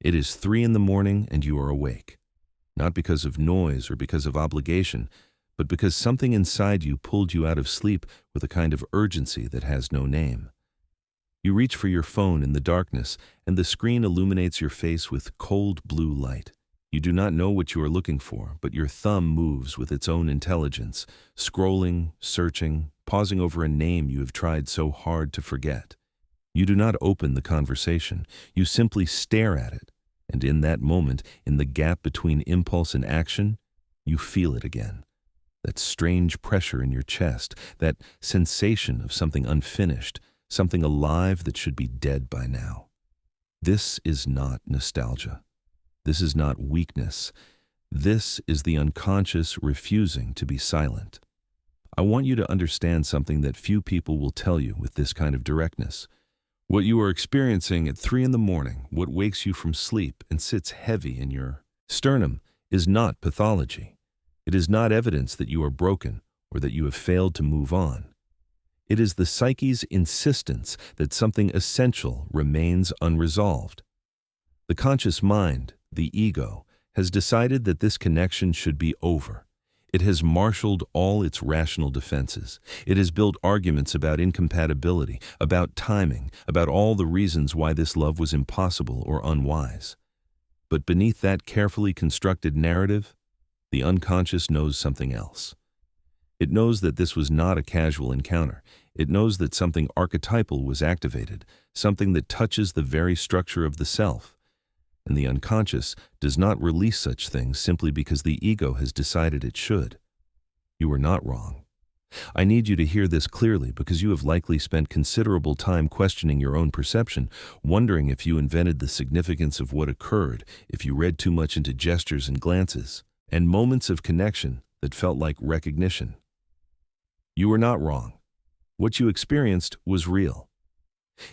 It is 3 in the morning and you are awake, not because of noise or because of obligation, but because something inside you pulled you out of sleep with a kind of urgency that has no name. You reach for your phone in the darkness, and the screen illuminates your face with cold blue light. You do not know what you are looking for, but your thumb moves with its own intelligence, scrolling, searching, pausing over a name you have tried so hard to forget. You do not open the conversation, you simply stare at it, and in that moment, in the gap between impulse and action, you feel it again. That strange pressure in your chest, that sensation of something unfinished, something alive that should be dead by now. This is not nostalgia. This is not weakness. This is the unconscious refusing to be silent. I want you to understand something that few people will tell you with this kind of directness. What you are experiencing at 3 in the morning, what wakes you from sleep and sits heavy in your sternum, is not pathology. It is not evidence that you are broken or that you have failed to move on. It is the psyche's insistence that something essential remains unresolved. The conscious mind, the ego, has decided that this connection should be over. It has marshaled all its rational defenses. It has built arguments about incompatibility, about timing, about all the reasons why this love was impossible or unwise. But beneath that carefully constructed narrative, the unconscious knows something else. It knows that this was not a casual encounter. It knows that something archetypal was activated, something that touches the very structure of the self. And the unconscious does not release such things simply because the ego has decided it should. You are not wrong. I need you to hear this clearly because you have likely spent considerable time questioning your own perception, wondering if you invented the significance of what occurred, if you read too much into gestures and glances, and moments of connection that felt like recognition. You were not wrong. What you experienced was real.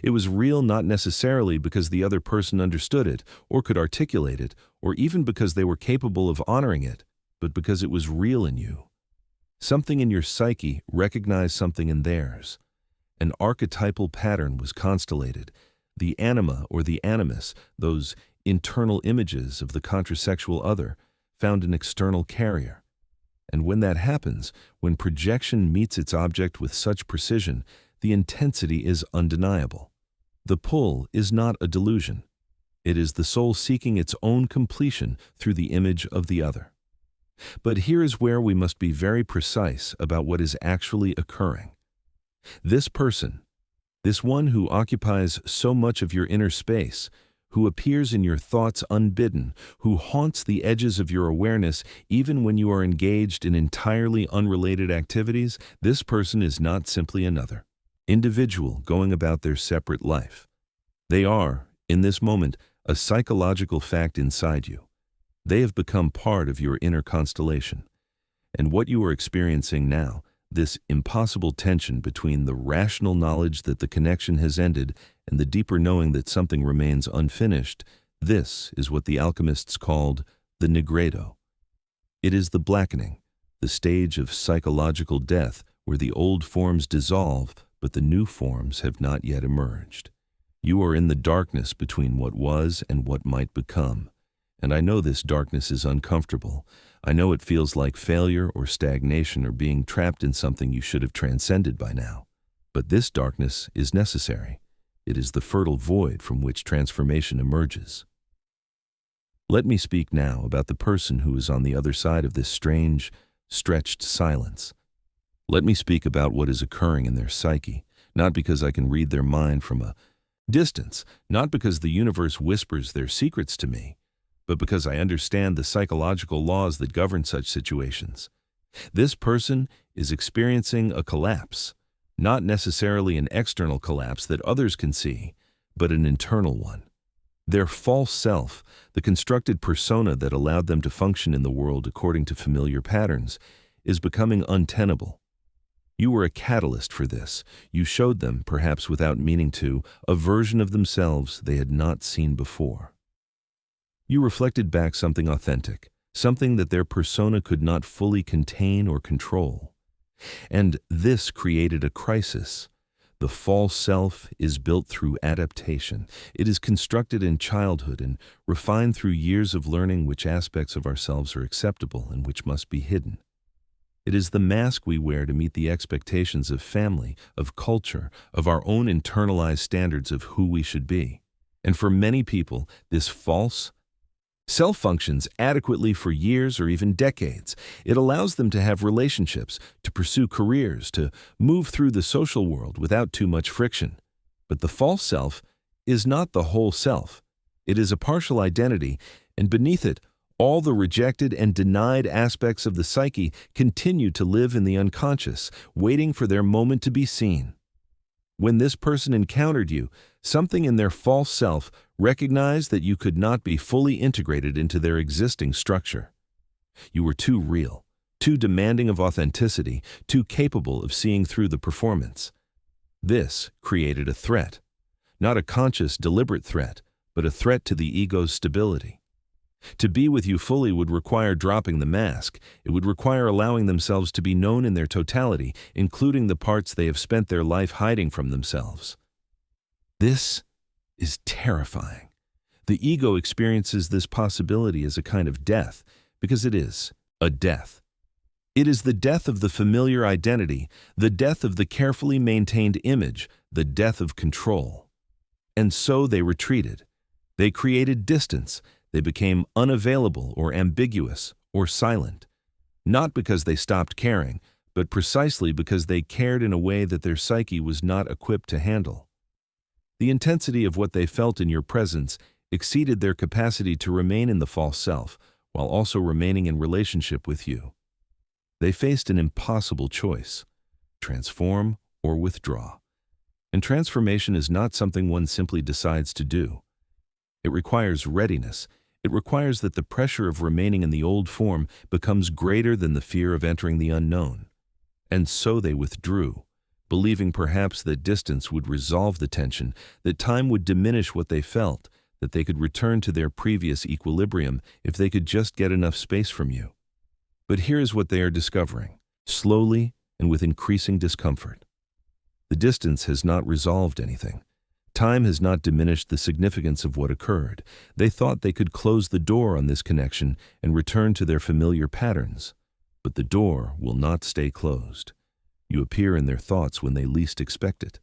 It was real not necessarily because the other person understood it or could articulate it, or even because they were capable of honoring it, but because it was real in you. Something in your psyche recognized something in theirs. An archetypal pattern was constellated. The Anima or the Animus, those internal images of the contrasexual other, found an external carrier. And when that happens, when projection meets its object with such precision, the intensity is undeniable. The pull is not a delusion. It is the soul seeking its own completion through the image of the other. But here is where we must be very precise about what is actually occurring. This person, this one who occupies so much of your inner space, who appears in your thoughts unbidden, who haunts the edges of your awareness even when you are engaged in entirely unrelated activities, this person is not simply another individual going about their separate life. They are, in this moment, a psychological fact inside you. They have become part of your inner constellation. And what you are experiencing now, this impossible tension between the rational knowledge that the connection has ended and the deeper knowing that something remains unfinished, this is what the alchemists called the Nigredo. It is the blackening, the stage of psychological death where the old forms dissolve, but the new forms have not yet emerged. You are in the darkness between what was and what might become. And I know this darkness is uncomfortable. I know it feels like failure or stagnation or being trapped in something you should have transcended by now. But this darkness is necessary. It is the fertile void from which transformation emerges. Let me speak now about the person who is on the other side of this strange, stretched silence. Let me speak about what is occurring in their psyche, not because I can read their mind from a distance, not because the universe whispers their secrets to me, but because I understand the psychological laws that govern such situations. This person is experiencing a collapse, not necessarily an external collapse that others can see, but an internal one. Their false self, the constructed persona that allowed them to function in the world according to familiar patterns, is becoming untenable. You were a catalyst for this. You showed them, perhaps without meaning to, a version of themselves they had not seen before. You reflected back something authentic, something that their persona could not fully contain or control. And this created a crisis. The false self is built through adaptation. It is constructed in childhood and refined through years of learning which aspects of ourselves are acceptable and which must be hidden. It is the mask we wear to meet the expectations of family, of culture, of our own internalized standards of who we should be. And for many people, this false self functions adequately for years or even decades. It allows them to have relationships, to pursue careers, to move through the social world without too much friction. But the false self is not the whole self. It is a partial identity, and beneath it, all the rejected and denied aspects of the psyche continue to live in the unconscious, waiting for their moment to be seen. When this person encountered you, something in their false self recognized that you could not be fully integrated into their existing structure. You were too real, too demanding of authenticity, too capable of seeing through the performance. This created a threat, not a conscious, deliberate threat, but a threat to the ego's stability. To be with you fully would require dropping the mask. It would require allowing themselves to be known in their totality, including the parts they have spent their life hiding from themselves. This is terrifying. The ego experiences this possibility as a kind of death, because it is a death. It is the death of the familiar identity, the death of the carefully maintained image, the death of control. And so they retreated. They created distance. They became unavailable or ambiguous or silent, not because they stopped caring, but precisely because they cared in a way that their psyche was not equipped to handle. The intensity of what they felt in your presence exceeded their capacity to remain in the false self while also remaining in relationship with you. They faced an impossible choice: transform or withdraw. And transformation is not something one simply decides to do. It requires readiness. It requires that the pressure of remaining in the old form becomes greater than the fear of entering the unknown. And so they withdrew, believing perhaps that distance would resolve the tension, that time would diminish what they felt, that they could return to their previous equilibrium if they could just get enough space from you. But here is what they are discovering, slowly and with increasing discomfort. The distance has not resolved anything. Time has not diminished the significance of what occurred. They thought they could close the door on this connection and return to their familiar patterns. But the door will not stay closed. You appear in their thoughts when they least expect it.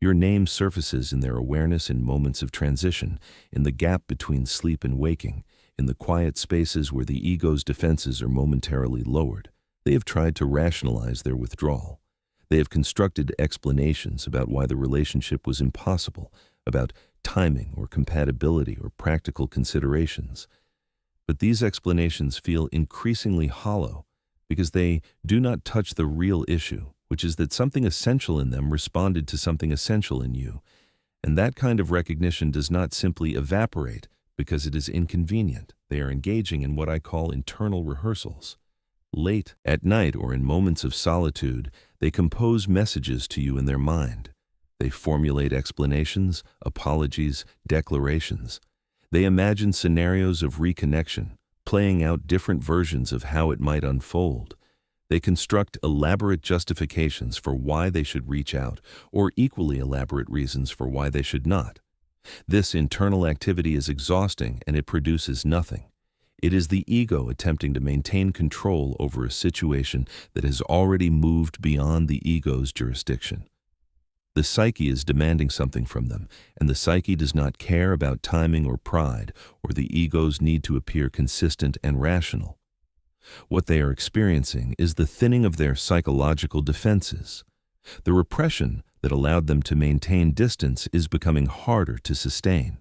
Your name surfaces in their awareness in moments of transition, in the gap between sleep and waking, in the quiet spaces where the ego's defenses are momentarily lowered. They have tried to rationalize their withdrawal. They have constructed explanations about why the relationship was impossible, about timing or compatibility or practical considerations. But these explanations feel increasingly hollow because they do not touch the real issue, which is that something essential in them responded to something essential in you. And that kind of recognition does not simply evaporate because it is inconvenient. They are engaging in what I call internal rehearsals. Late at night or in moments of solitude, they compose messages to you in their mind. They formulate explanations, apologies, declarations. They imagine scenarios of reconnection, playing out different versions of how it might unfold. They construct elaborate justifications for why they should reach out, or equally elaborate reasons for why they should not. This internal activity is exhausting and it produces nothing. It is the ego attempting to maintain control over a situation that has already moved beyond the ego's jurisdiction. The psyche is demanding something from them, and the psyche does not care about timing or pride, or the ego's need to appear consistent and rational. What they are experiencing is the thinning of their psychological defenses. The repression that allowed them to maintain distance is becoming harder to sustain.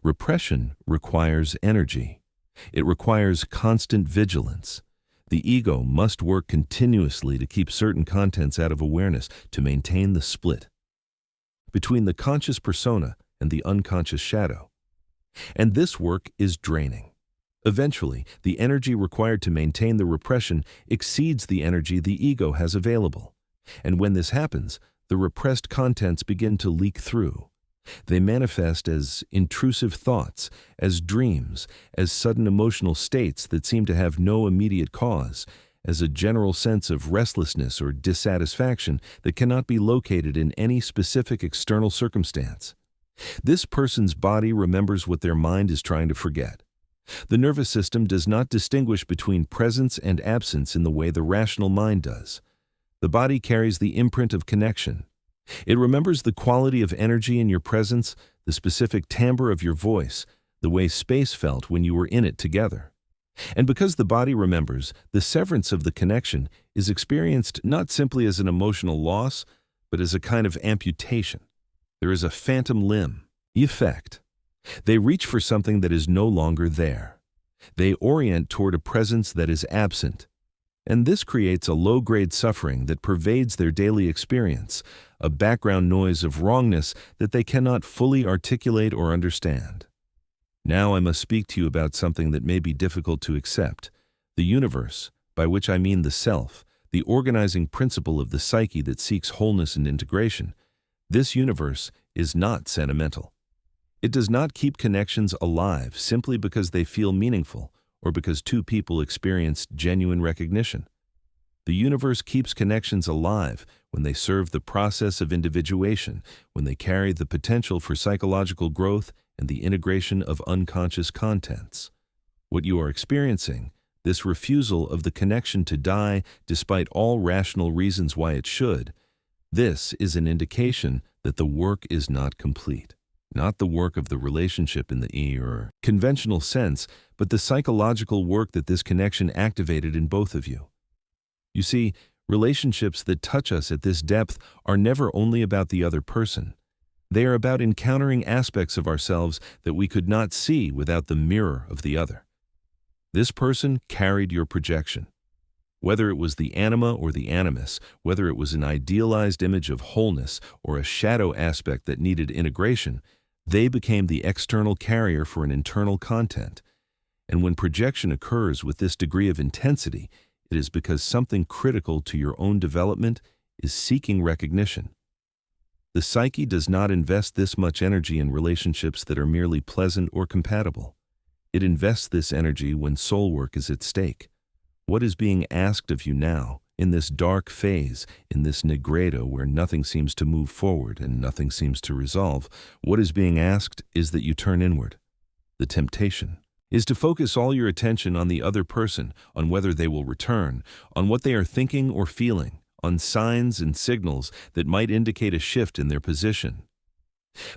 Repression requires energy. It requires constant vigilance. The ego must work continuously to keep certain contents out of awareness to maintain the split between the conscious persona and the unconscious shadow. And this work is draining. Eventually, the energy required to maintain the repression exceeds the energy the ego has available. And when this happens, the repressed contents begin to leak through. They manifest as intrusive thoughts, as dreams, as sudden emotional states that seem to have no immediate cause, as a general sense of restlessness or dissatisfaction that cannot be located in any specific external circumstance. This person's body remembers what their mind is trying to forget. The nervous system does not distinguish between presence and absence in the way the rational mind does. The body carries the imprint of connection. It remembers the quality of energy in your presence, the specific timbre of your voice, the way space felt when you were in it together. And because the body remembers, the severance of the connection is experienced not simply as an emotional loss, but as a kind of amputation. There is a phantom limb effect. They reach for something that is no longer there. They orient toward a presence that is absent. And this creates a low-grade suffering that pervades their daily experience, a background noise of wrongness that they cannot fully articulate or understand. Now I must speak to you about something that may be difficult to accept, the universe, by which I mean the self, the organizing principle of the psyche that seeks wholeness and integration. This universe is not sentimental. It does not keep connections alive simply because they feel meaningful or because two people experience genuine recognition. The universe keeps connections alive when they serve the process of individuation, when they carry the potential for psychological growth and the integration of unconscious contents. What you are experiencing, this refusal of the connection to die despite all rational reasons why it should, this is an indication that the work is not complete. Not the work of the relationship in the conventional sense, but the psychological work that this connection activated in both of you. You see, relationships that touch us at this depth are never only about the other person. They are about encountering aspects of ourselves that we could not see without the mirror of the other. This person carried your projection. Whether it was the anima or the animus, whether it was an idealized image of wholeness or a shadow aspect that needed integration, they became the external carrier for an internal content. And when projection occurs with this degree of intensity, it is because something critical to your own development is seeking recognition. The psyche does not invest this much energy in relationships that are merely pleasant or compatible. It invests this energy when soul work is at stake. What is being asked of you now, in this dark phase, in this Nigredo where nothing seems to move forward and nothing seems to resolve, what is being asked is that you turn inward. The temptation is to focus all your attention on the other person, on whether they will return, on what they are thinking or feeling, on signs and signals that might indicate a shift in their position.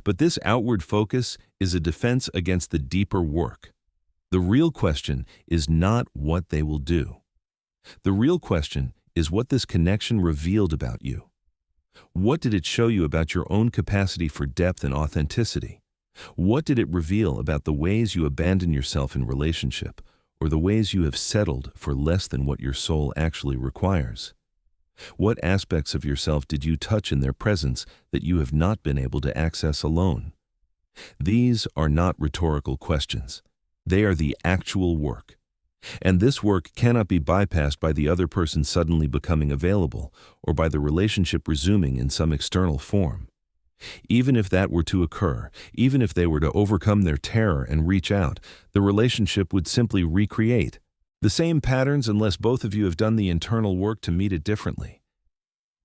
But this outward focus is a defense against the deeper work. The real question is not what they will do. The real question is what this connection revealed about you. What did it show you about your own capacity for depth and authenticity? What did it reveal about the ways you abandon yourself in relationship, or the ways you have settled for less than what your soul actually requires? What aspects of yourself did you touch in their presence that you have not been able to access alone? These are not rhetorical questions. They are the actual work. And this work cannot be bypassed by the other person suddenly becoming available or by the relationship resuming in some external form. Even if that were to occur, even if they were to overcome their terror and reach out, the relationship would simply recreate the same patterns unless both of you have done the internal work to meet it differently.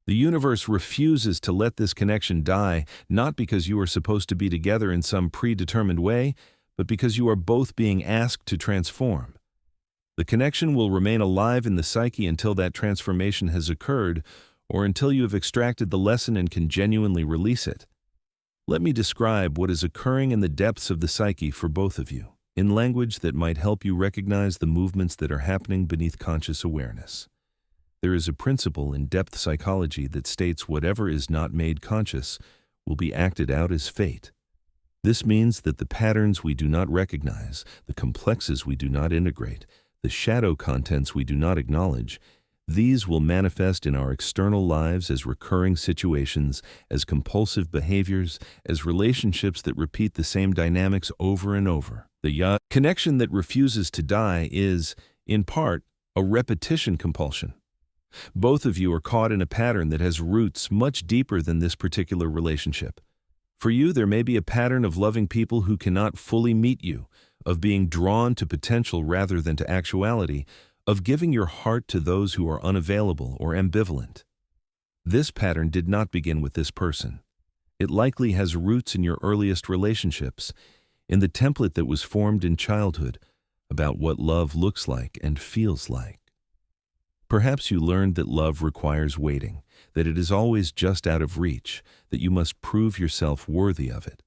The universe refuses to let this connection die, not because you are supposed to be together in some predetermined way, but because you are both being asked to transform. The connection will remain alive in the psyche until that transformation has occurred, or until you have extracted the lesson and can genuinely release it. Let me describe what is occurring in the depths of the psyche for both of you, in language that might help you recognize the movements that are happening beneath conscious awareness. There is a principle in depth psychology that states whatever is not made conscious will be acted out as fate. This means that the patterns we do not recognize, the complexes we do not integrate, the shadow contents we do not acknowledge, these will manifest in our external lives as recurring situations, as compulsive behaviors, as relationships that repeat the same dynamics over and over. The connection that refuses to die is, in part, a repetition compulsion. Both of you are caught in a pattern that has roots much deeper than this particular relationship. For you, there may be a pattern of loving people who cannot fully meet you, of being drawn to potential rather than to actuality, of giving your heart to those who are unavailable or ambivalent. This pattern did not begin with this person. It likely has roots in your earliest relationships, in the template that was formed in childhood about what love looks like and feels like. Perhaps you learned that love requires waiting, that it is always just out of reach, that you must prove yourself worthy of it.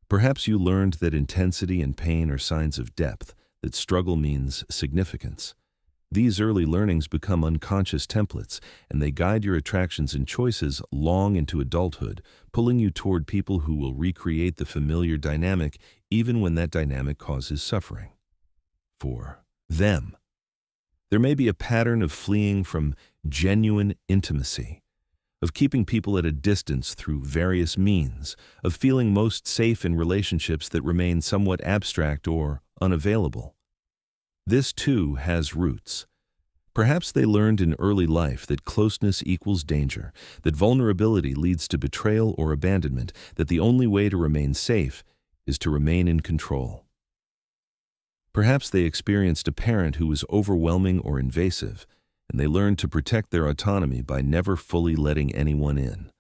Perhaps you learned that intensity and pain are signs of depth, that struggle means significance. These early learnings become unconscious templates, and they guide your attractions and choices long into adulthood, pulling you toward people who will recreate the familiar dynamic even when that dynamic causes suffering. For them. There may be a pattern of fleeing from genuine intimacy, of keeping people at a distance through various means, of feeling most safe in relationships that remain somewhat abstract or unavailable. This, too, has roots. Perhaps they learned in early life that closeness equals danger, that vulnerability leads to betrayal or abandonment, that the only way to remain safe is to remain in control. Perhaps they experienced a parent who was overwhelming or invasive, and they learned to protect their autonomy by never fully letting anyone in.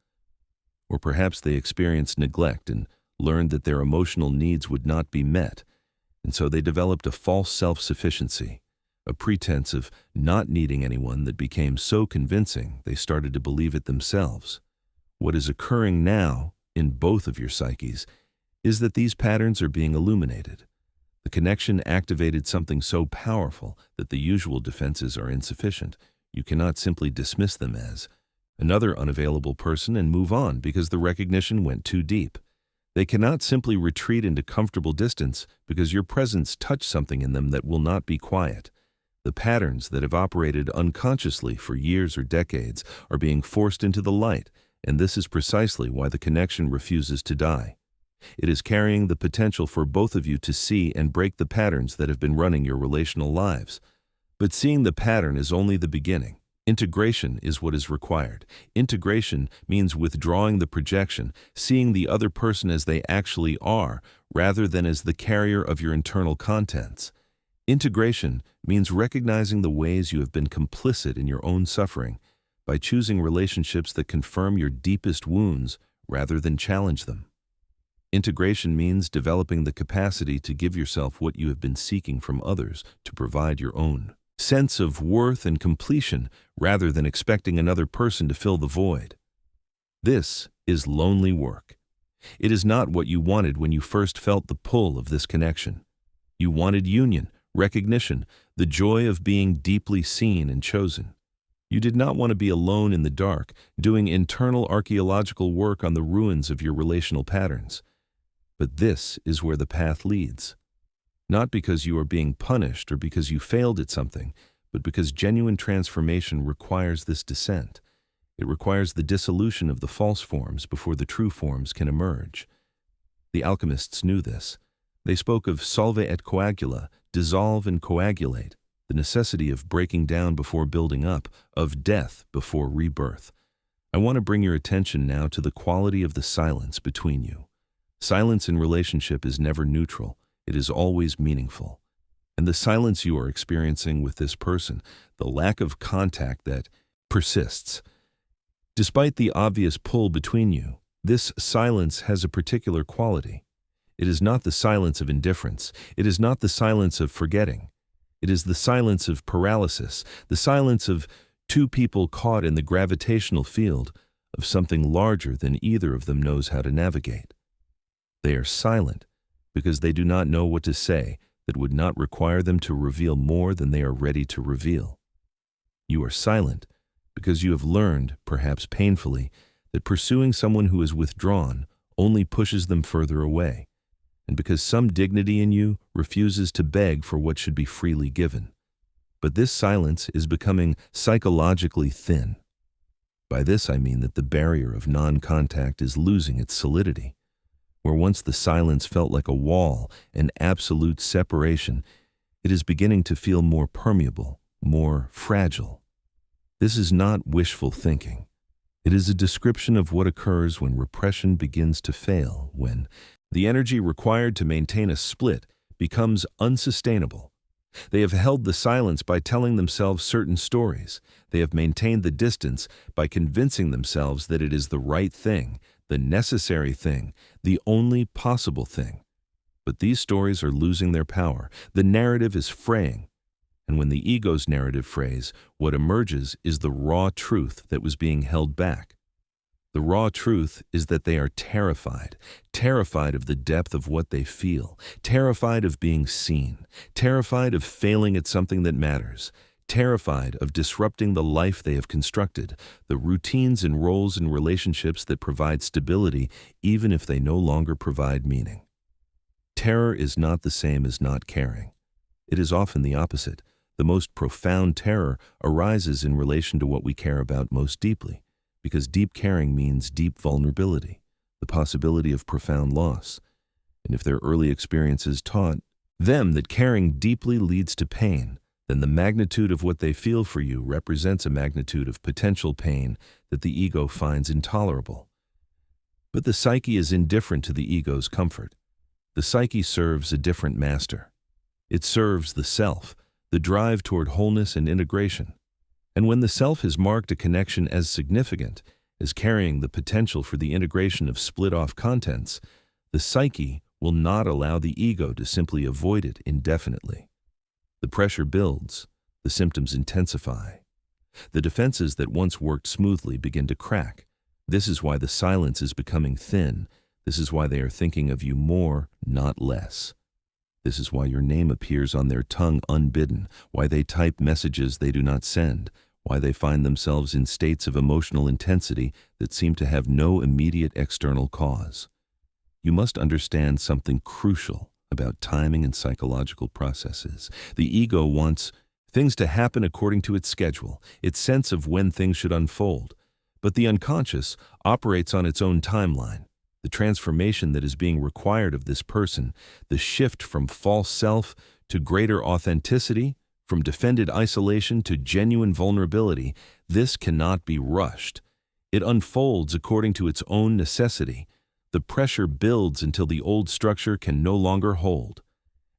Or perhaps they experienced neglect and learned that their emotional needs would not be met, and so they developed a false self-sufficiency, a pretense of not needing anyone that became so convincing they started to believe it themselves. What is occurring now in both of your psyches is that these patterns are being illuminated. The connection activated something so powerful that the usual defenses are insufficient. You cannot simply dismiss them as another unavailable person and move on because the recognition went too deep. They cannot simply retreat into comfortable distance because your presence touched something in them that will not be quiet. The patterns that have operated unconsciously for years or decades are being forced into the light, and this is precisely why the connection refuses to die. It is carrying the potential for both of you to see and break the patterns that have been running your relational lives. But seeing the pattern is only the beginning. Integration is what is required. Integration means withdrawing the projection, seeing the other person as they actually are, rather than as the carrier of your internal contents. Integration means recognizing the ways you have been complicit in your own suffering, by choosing relationships that confirm your deepest wounds rather than challenge them. Integration means developing the capacity to give yourself what you have been seeking from others to provide your own sense of worth and completion rather than expecting another person to fill the void. This is lonely work. It is not what you wanted when you first felt the pull of this connection. You wanted union, recognition, the joy of being deeply seen and chosen. You did not want to be alone in the dark, doing internal archaeological work on the ruins of your relational patterns. But this is where the path leads. Not because you are being punished or because you failed at something, but because genuine transformation requires this descent. It requires the dissolution of the false forms before the true forms can emerge. The alchemists knew this. They spoke of solve et coagula, dissolve and coagulate, the necessity of breaking down before building up, of death before rebirth. I want to bring your attention now to the quality of the silence between you. Silence in relationship is never neutral. It is always meaningful. And the silence you are experiencing with this person, the lack of contact that persists. Despite the obvious pull between you, this silence has a particular quality. It is not the silence of indifference. It is not the silence of forgetting. It is the silence of paralysis, the silence of two people caught in the gravitational field of something larger than either of them knows how to navigate. They are silent because they do not know what to say that would not require them to reveal more than they are ready to reveal. You are silent because you have learned, perhaps painfully, that pursuing someone who is withdrawn only pushes them further away, and because some dignity in you refuses to beg for what should be freely given. But this silence is becoming psychologically thin. By this I mean that the barrier of non-contact is losing its solidity. Where once the silence felt like a wall, an absolute separation, it is beginning to feel more permeable, more fragile. This is not wishful thinking. It is a description of what occurs when repression begins to fail, when the energy required to maintain a split becomes unsustainable. They have held the silence by telling themselves certain stories. They have maintained the distance by convincing themselves that it is the right thing, the necessary thing, the only possible thing. But these stories are losing their power. The narrative is fraying. And when the ego's narrative frays, what emerges is the raw truth that was being held back. The raw truth is that they are terrified of the depth of what they feel, terrified of being seen, terrified of failing at something that matters, terrified of disrupting the life they have constructed, the routines and roles and relationships that provide stability even if they no longer provide meaning. Terror is not the same as not caring. It is often the opposite. The most profound terror arises in relation to what we care about most deeply, because deep caring means deep vulnerability, the possibility of profound loss. And if their early experiences taught them that caring deeply leads to pain, then the magnitude of what they feel for you represents a magnitude of potential pain that the ego finds intolerable. But the psyche is indifferent to the ego's comfort. The psyche serves a different master. It serves the self, the drive toward wholeness and integration. And when the self has marked a connection as significant as carrying the potential for the integration of split-off contents, the psyche will not allow the ego to simply avoid it indefinitely. The pressure builds, the symptoms intensify. The defenses that once worked smoothly begin to crack. This is why the silence is becoming thin. This is why they are thinking of you more, not less. This is why your name appears on their tongue unbidden, why they type messages they do not send, why they find themselves in states of emotional intensity that seem to have no immediate external cause. You must understand something crucial about timing and psychological processes. The ego wants things to happen according to its schedule, its sense of when things should unfold. But the unconscious operates on its own timeline. The transformation that is being required of this person, the shift from false self to greater authenticity, from defended isolation to genuine vulnerability, this cannot be rushed. It unfolds according to its own necessity. The pressure builds until the old structure can no longer hold.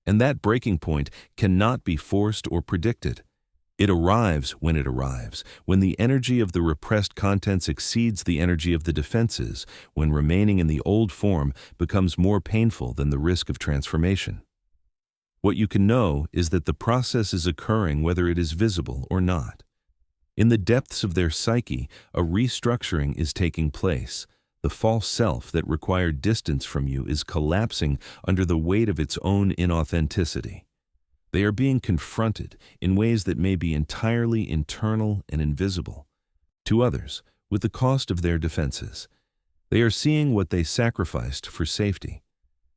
And that breaking point cannot be forced or predicted. It arrives, when the energy of the repressed contents exceeds the energy of the defenses, when remaining in the old form becomes more painful than the risk of transformation. What you can know is that the process is occurring whether it is visible or not. In the depths of their psyche, a restructuring is taking place. The false self that required distance from you is collapsing under the weight of its own inauthenticity. They are being confronted in ways that may be entirely internal and invisible to others with the cost of their defenses. They are seeing what they sacrificed for safety.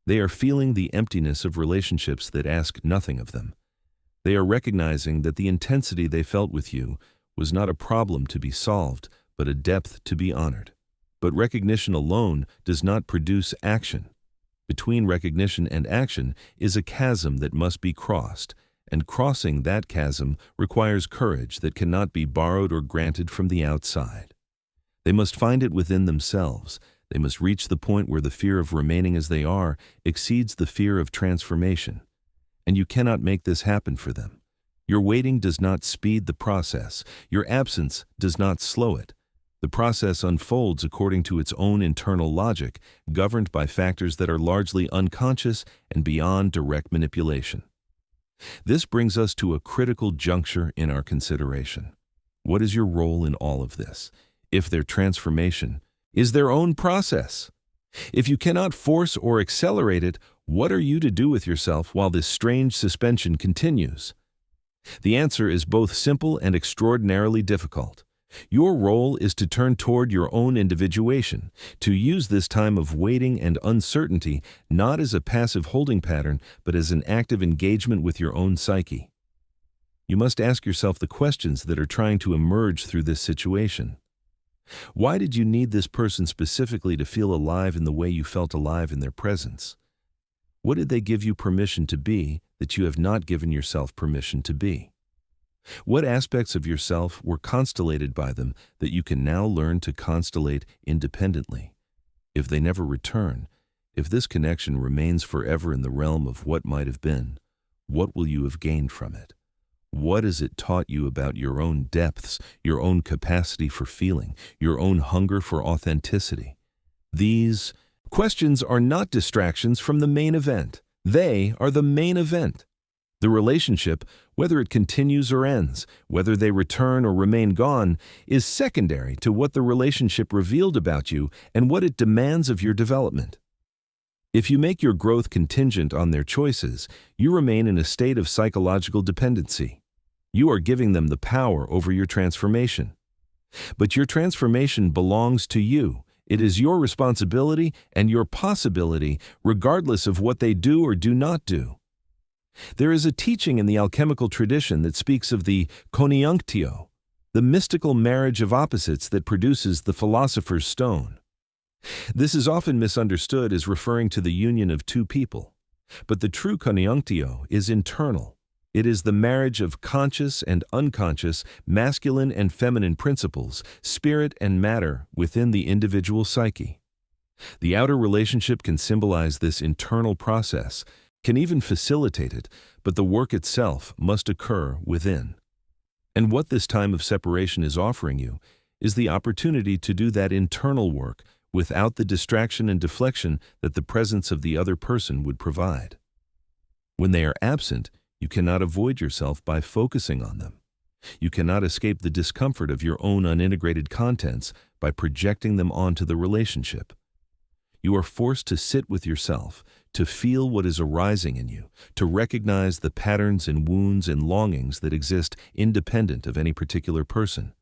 They are feeling the emptiness of relationships that ask nothing of them. They are recognizing that the intensity they felt with you was not a problem to be solved, but a depth to be honored. But recognition alone does not produce action. Between recognition and action is a chasm that must be crossed, and crossing that chasm requires courage that cannot be borrowed or granted from the outside. They must find it within themselves. They must reach the point where the fear of remaining as they are exceeds the fear of transformation. And you cannot make this happen for them. Your waiting does not speed the process. Your absence does not slow it. The process unfolds according to its own internal logic, governed by factors that are largely unconscious and beyond direct manipulation. This brings us to a critical juncture in our consideration. What is your role in all of this? If their transformation is their own process, if you cannot force or accelerate it, what are you to do with yourself while this strange suspension continues? The answer is both simple and extraordinarily difficult. Your role is to turn toward your own individuation, to use this time of waiting and uncertainty not as a passive holding pattern, but as an active engagement with your own psyche. You must ask yourself the questions that are trying to emerge through this situation. Why did you need this person specifically to feel alive in the way you felt alive in their presence? What did they give you permission to be that you have not given yourself permission to be? What aspects of yourself were constellated by them that you can now learn to constellate independently? If they never return, if this connection remains forever in the realm of what might have been, What will you have gained from it? What has it taught you about your own depths, your own capacity for feeling, your own hunger for authenticity? These questions are not distractions from the main event. They are the main event. The relationship, whether it continues or ends, whether they return or remain gone, is secondary to what the relationship revealed about you and what it demands of your development. If you make your growth contingent on their choices, you remain in a state of psychological dependency. You are giving them the power over your transformation. But your transformation belongs to you. It is your responsibility and your possibility, regardless of what they do or do not do. There is a teaching in the alchemical tradition that speaks of the conjunctio, the mystical marriage of opposites that produces the philosopher's stone. This is often misunderstood as referring to the union of two people, but the true conjunctio is internal. It is the marriage of conscious and unconscious, masculine and feminine principles, spirit and matter within the individual psyche. The outer relationship can symbolize this internal process, can even facilitate it, but the work itself must occur within. And what this time of separation is offering you is the opportunity to do that internal work without the distraction and deflection that the presence of the other person would provide. When they are absent, you cannot avoid yourself by focusing on them. You cannot escape the discomfort of your own unintegrated contents by projecting them onto the relationship. You are forced to sit with yourself, to feel what is arising in you, to recognize the patterns and wounds and longings that exist independent of any particular person.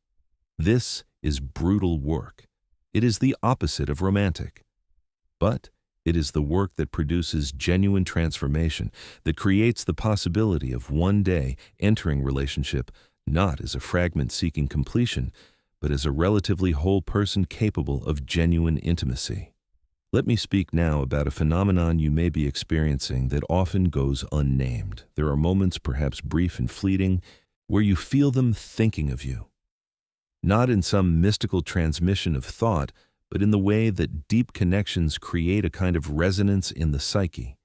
This is brutal work. It is the opposite of romantic. But it is the work that produces genuine transformation, that creates the possibility of one day entering relationship not as a fragment seeking completion, but as a relatively whole person capable of genuine intimacy. Let me speak now about a phenomenon you may be experiencing that often goes unnamed. There are moments, perhaps brief and fleeting, where you feel them thinking of you. Not in some mystical transmission of thought, but in the way that deep connections create a kind of resonance in the psyche.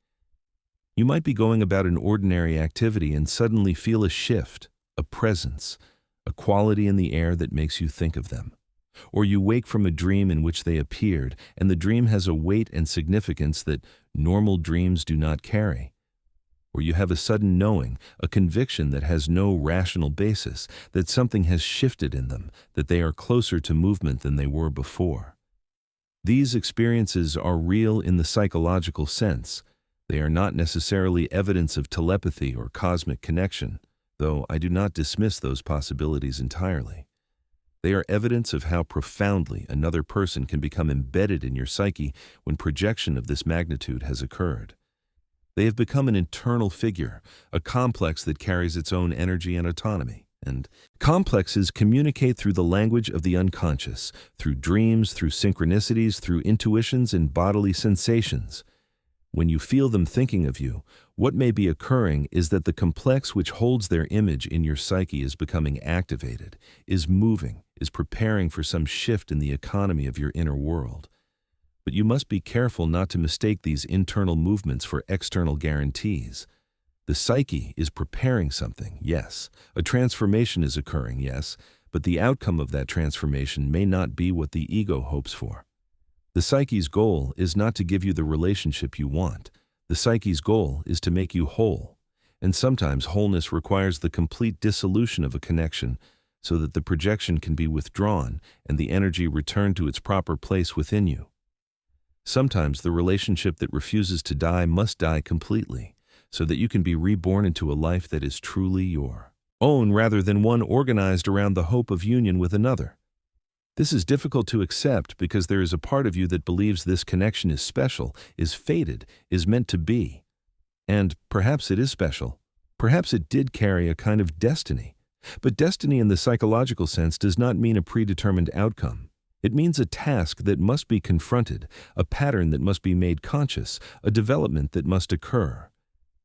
You might be going about an ordinary activity and suddenly feel a shift, a presence, a quality in the air that makes you think of them. Or you wake from a dream in which they appeared, and the dream has a weight and significance that normal dreams do not carry. Or you have a sudden knowing, a conviction that has no rational basis, that something has shifted in them, that they are closer to movement than they were before. These experiences are real in the psychological sense. They are not necessarily evidence of telepathy or cosmic connection, though I do not dismiss those possibilities entirely. They are evidence of how profoundly another person can become embedded in your psyche when projection of this magnitude has occurred. They have become an internal figure, a complex that carries its own energy and autonomy. And complexes communicate through the language of the unconscious, through dreams, through synchronicities, through intuitions and bodily sensations. When you feel them thinking of you, what may be occurring is that the complex which holds their image in your psyche is becoming activated, is moving, is preparing for some shift in the economy of your inner world. But you must be careful not to mistake these internal movements for external guarantees. The psyche is preparing something, yes. A transformation is occurring, yes, but the outcome of that transformation may not be what the ego hopes for. The psyche's goal is not to give you the relationship you want. The psyche's goal is to make you whole. And sometimes wholeness requires the complete dissolution of a connection so that the projection can be withdrawn and the energy returned to its proper place within you. Sometimes the relationship that refuses to die must die completely, so that you can be reborn into a life that is truly your own rather than one organized around the hope of union with another. This is difficult to accept because there is a part of you that believes this connection is special, is fated, is meant to be. And perhaps it is special. Perhaps it did carry a kind of destiny. But destiny in the psychological sense does not mean a predetermined outcome. It means a task that must be confronted, a pattern that must be made conscious, a development that must occur.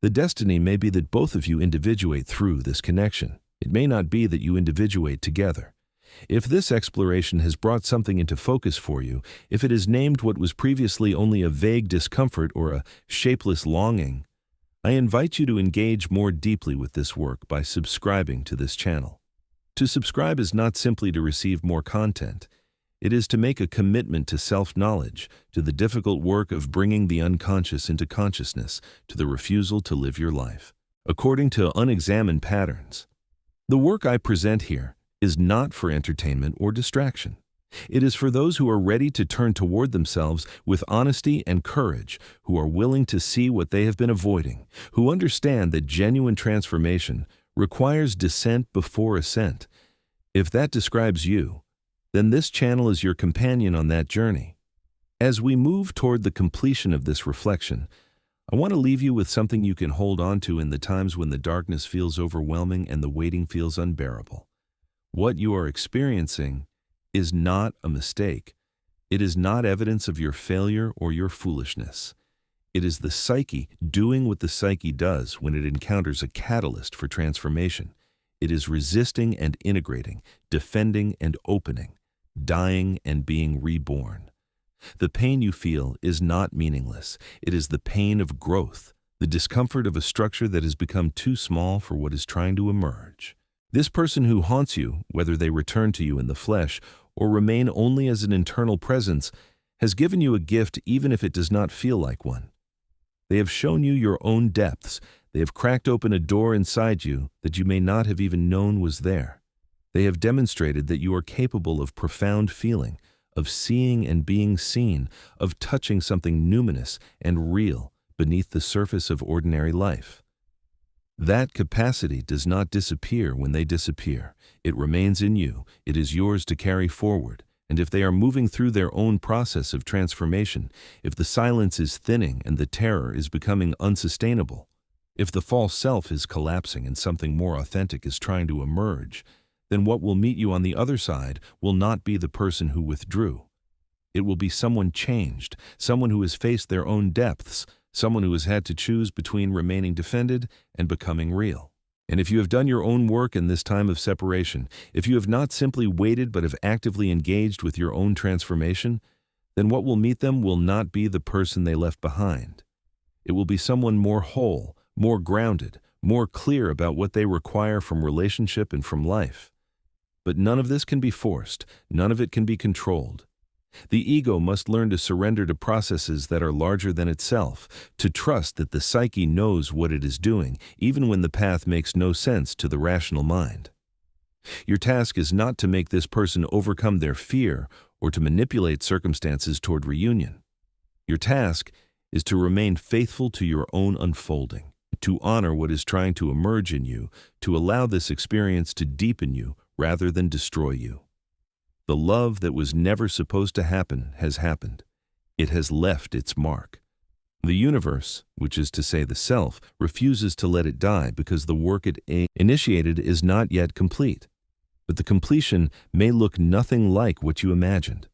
The destiny may be that both of you individuate through this connection. It may not be that you individuate together. If this exploration has brought something into focus for you, if it has named what was previously only a vague discomfort or a shapeless longing, I invite you to engage more deeply with this work by subscribing to this channel. To subscribe is not simply to receive more content. It is to make a commitment to self-knowledge, to the difficult work of bringing the unconscious into consciousness, to the refusal to live your life according to unexamined patterns. The work I present here is not for entertainment or distraction. It is for those who are ready to turn toward themselves with honesty and courage, who are willing to see what they have been avoiding, who understand that genuine transformation requires descent before ascent. If that describes you, then this channel is your companion on that journey. As we move toward the completion of this reflection, I want to leave you with something you can hold on to in the times when the darkness feels overwhelming and the waiting feels unbearable. What you are experiencing is not a mistake. It is not evidence of your failure or your foolishness. It is the psyche doing what the psyche does when it encounters a catalyst for transformation. It is resisting and integrating, defending and opening, dying and being reborn. The pain you feel is not meaningless. It is the pain of growth, the discomfort of a structure that has become too small for what is trying to emerge. This person who haunts you, whether they return to you in the flesh or remain only as an internal presence, has given you a gift even if it does not feel like one. They have shown you your own depths. They have cracked open a door inside you that you may not have even known was there. They have demonstrated that you are capable of profound feeling, of seeing and being seen, of touching something numinous and real beneath the surface of ordinary life. That capacity does not disappear when they disappear. It remains in you. It is yours to carry forward. And if they are moving through their own process of transformation, if the silence is thinning and the terror is becoming unsustainable, if the false self is collapsing and something more authentic is trying to emerge, then what will meet you on the other side will not be the person who withdrew. It will be someone changed, someone who has faced their own depths, someone who has had to choose between remaining defended and becoming real. And if you have done your own work in this time of separation, if you have not simply waited but have actively engaged with your own transformation, then what will meet them will not be the person they left behind. It will be someone more whole, more grounded, more clear about what they require from relationship and from life. But none of this can be forced. None of it can be controlled. The ego must learn to surrender to processes that are larger than itself, to trust that the psyche knows what it is doing, even when the path makes no sense to the rational mind. Your task is not to make this person overcome their fear or to manipulate circumstances toward reunion. Your task is to remain faithful to your own unfolding, to honor what is trying to emerge in you, to allow this experience to deepen you rather than destroy you. The love that was never supposed to happen has happened. It has left its mark. The universe, which is to say the self, refuses to let it die because the work it initiated is not yet complete. But the completion may look nothing like what you imagined.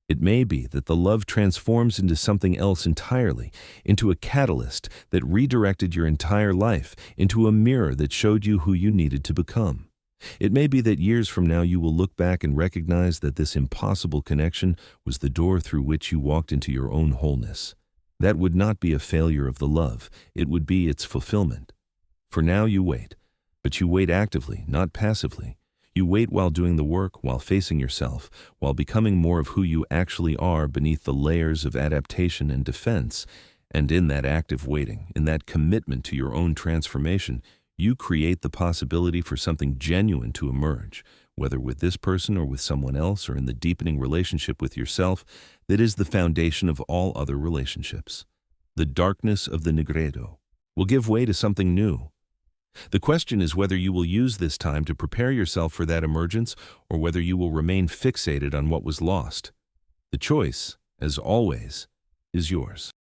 It may be that the love transforms into something else entirely, into a catalyst that redirected your entire life, into a mirror that showed you who you needed to become. It may be that years from now you will look back and recognize that this impossible connection was the door through which you walked into your own wholeness. That would not be a failure of the love, it would be its fulfillment. For now you wait, but you wait actively, not passively. You wait while doing the work, while facing yourself, while becoming more of who you actually are beneath the layers of adaptation and defense. And in that active waiting, in that commitment to your own transformation, you create the possibility for something genuine to emerge, whether with this person or with someone else or in the deepening relationship with yourself that is the foundation of all other relationships. The darkness of the Nigredo will give way to something new. The question is whether you will use this time to prepare yourself for that emergence or whether you will remain fixated on what was lost. The choice, as always, is yours.